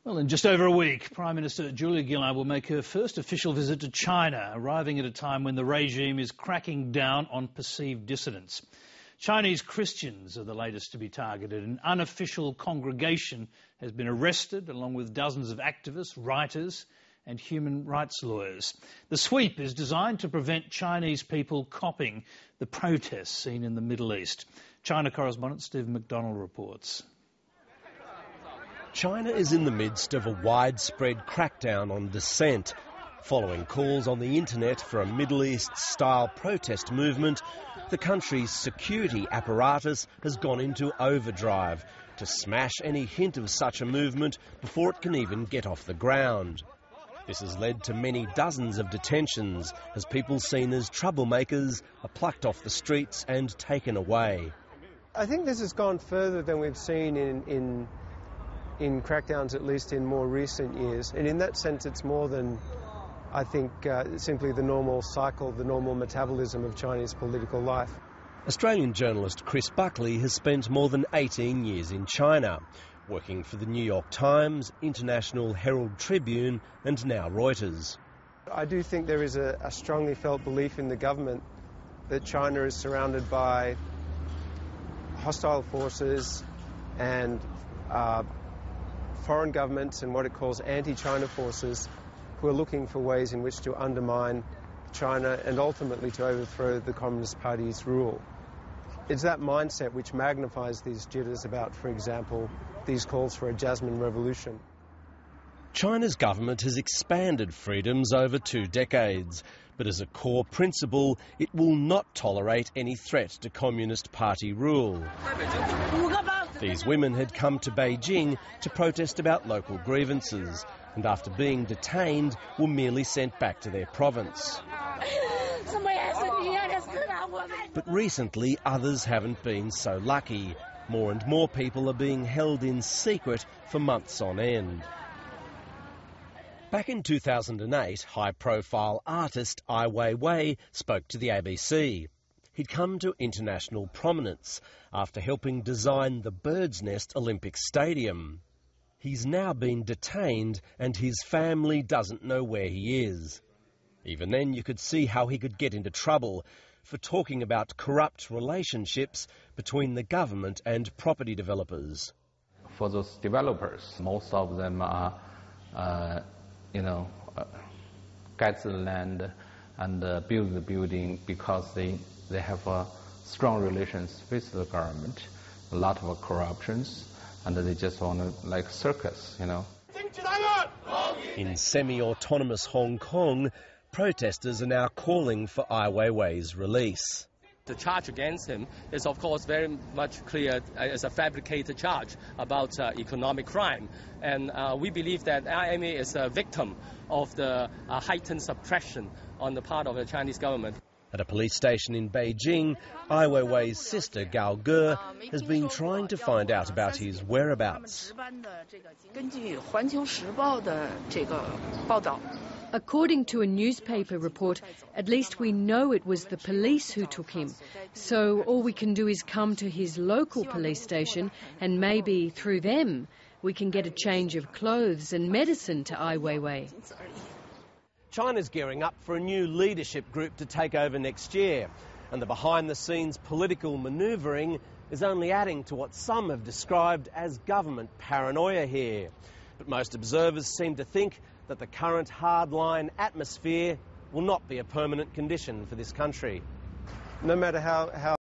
Well, in just over a week, Prime Minister Julia Gillard will make her first official visit to China, arriving at a time when the regime is cracking down on perceived dissidents. Chinese Christians are the latest to be targeted. An unofficial congregation has been arrested, along with dozens of activists, writers and human rights lawyers. The sweep is designed to prevent Chinese people copying the protests seen in the Middle East. China correspondent Steve McDonald reports. China is in the midst of a widespread crackdown on dissent. Following calls on the internet for a Middle East-style protest movement, the country's security apparatus has gone into overdrive to smash any hint of such a movement before it can even get off the ground. This has led to many dozens of detentions as people seen as troublemakers are plucked off the streets and taken away. I think this has gone further than we've seen in crackdowns, at least in more recent years. And in that sense, it's more than, I think, simply the normal cycle, the normal metabolism of Chinese political life. Australian journalist Chris Buckley has spent more than 18 years in China, working for the New York Times, International Herald Tribune and now Reuters. I do think there is a strongly felt belief in the government that China is surrounded by hostile forces and foreign governments and what it calls anti-China forces who are looking for ways in which to undermine China and ultimately to overthrow the Communist Party's rule. It's that mindset which magnifies these jitters about, for example, these calls for a Jasmine revolution. China's government has expanded freedoms over 2 decades, but as a core principle, it will not tolerate any threat to Communist Party rule. These women had come to Beijing to protest about local grievances, and after being detained, were merely sent back to their province. But recently, others haven't been so lucky. More and more people are being held in secret for months on end. Back in 2008, high-profile artist Ai Weiwei spoke to the ABC. He'd come to international prominence after helping design the Bird's Nest Olympic Stadium. He's now been detained and his family doesn't know where he is. Even then, you could see how he could get into trouble for talking about corrupt relationships between the government and property developers. For those developers, most of them are, get the land and build the building because they have strong relations with the government, a lot of corruptions, and they just want to, like circus, In semi-autonomous Hong Kong, protesters are now calling for Ai Weiwei's release. The charge against him is, of course, very much clear as a fabricated charge about economic crime. And we believe that IMA is a victim of the heightened suppression on the part of the Chinese government. At a police station in Beijing, Ai Weiwei's sister, Gao Ge, has been trying to find out about his whereabouts. According to a newspaper report, at least we know it was the police who took him. So all we can do is come to his local police station and maybe through them we can get a change of clothes and medicine to Ai Weiwei. China's gearing up for a new leadership group to take over next year, and the behind-the-scenes political manoeuvring is only adding to what some have described as government paranoia here. But most observers seem to think that the current hardline atmosphere will not be a permanent condition for this country. No matter how